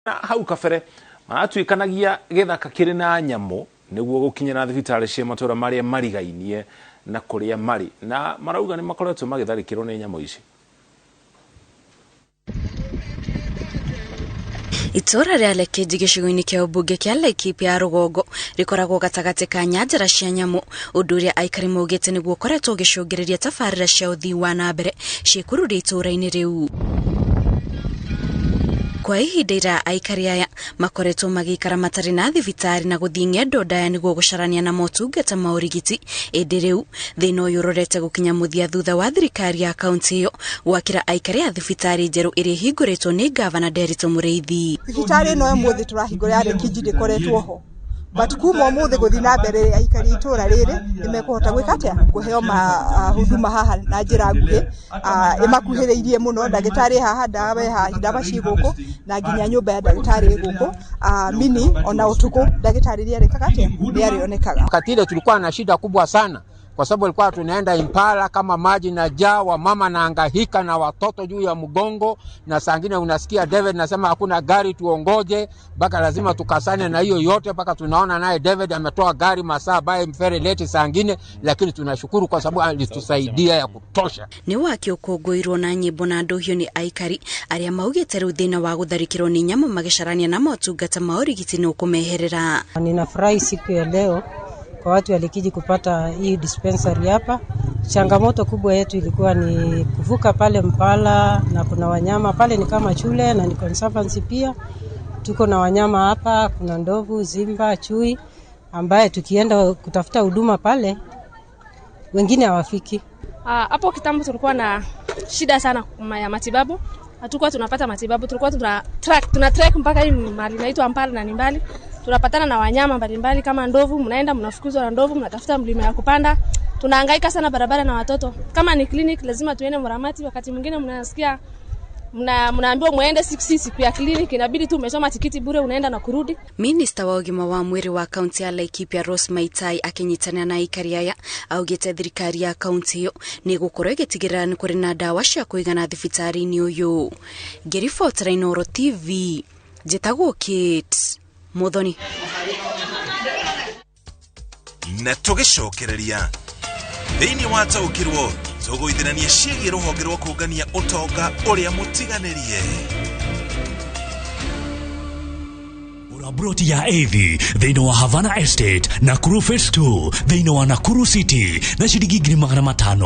na hau kabere matwikanagia githaka kiri na nyamo niguo gukinyira thibitari cia matura maria marigainie na kuria mari na marauga ni makoretwo magitharikirwo ni nyamo ici. Itora ria Lekeji gicigo-ini kia ubunge kia Laikipia Rugongo rikoragwo gatagati ka nyanjara cia nyamo undu uria aikari maugite niguo koretwo gicungiriria tabarira cia uthii wa na mbere cikururi itura-ini riu. Kwa ihinda ira aikari aya makoretwo magikara matari na thibitari na guthii ng'endo ndaya niguo gucarania na motungata ma urigiti indi riu thina uyu urorete gukinya muthia thutha wa thirikari ya kaunti iyo gwakira aikari a thibitari njeru iri hinguritwo ni gavana Derito Mureithi. Thibitari no emuthi turahingura ya Lekeji ndikoretwo ho but kuma umuthi guthi na mbere aikari itura riri nimekuhota gwika atia kuheo huduma haha na njira nguhi imakuhiriirie muno ndagitari haha ndawa ciguku na nginya nyumba ya ndagitari guku mini ona utuku ndagitari ria rikaga atia rionekaga. Katile tulikuwa na shida kubwa sana kwa sababu ilikuwa tunaenda Impala kama maji na jawa mama na angahika na watoto juu ya mgongo na sangine unasikia David nasema hakuna gari tuongoje baka lazima tukasane na hiyo yote baka tunaona naye David ametoa gari masaa bae mfere leti sangine lakini tunashukuru kwa sababu alitusaidia ya kutosha. Ni wakio kugoirwo na nyimbo na ndohio ni aikari aria maugite ru thina wa gutharikirwo ni nyamo magisharania na motungata ma urigiti no kumeherera. Ninafurahi siku ya leo kwa watu walikiji kupata hii dispensary hapa. Changamoto kubwa yetu ilikuwa ni kuvuka pale Mpala na kuna wanyama pale ni kama shule na ni conservancy pia. Tuko na wanyama hapa, kuna ndovu, zimba, chui ambaye tukienda kutafuta huduma pale wengine hawafiki. Hapo kitambo tulikuwa na shida sana ya matibabu. Hatukuwa tunapata matibabu, tulikuwa tuna track mpaka hii mahali inaitwa Mpala na ni mbali. Tunapatana na wanyama mbalimbali kama ndovu, mnaenda mnafukuzwa na ndovu, mnatafuta mlima ya kupanda. Tunahangaika sana barabara na watoto. Kama ni clinic lazima tuende Mramati, wakati mwingine mnasikia mnaambiwa muende siku ya clinic inabidi tu umesoma tikiti bure unaenda na kurudi. Minister wa ugima wa mwiri wa kaunti ya Laikipia Rose Maitai akinyitana na aikari aya augite thirikari ya kaunti iyo ni gukorwo igitigirira ni kuri na dawa cia kuigana thibitari-ini uyu. Gerifort Rainoro TV Jetago Kate Muthoni na tugicokereria thiini wa taukirwo tuguithanania ciĩgiĩ rũhonge rwa kũngania ũtonga ũrĩa mũtiganĩrie. Broti ya AV thĩinĩ wa Havana Estate, Nakuru Phase 2 thĩinĩ wa Nakuru City na ciringi 500.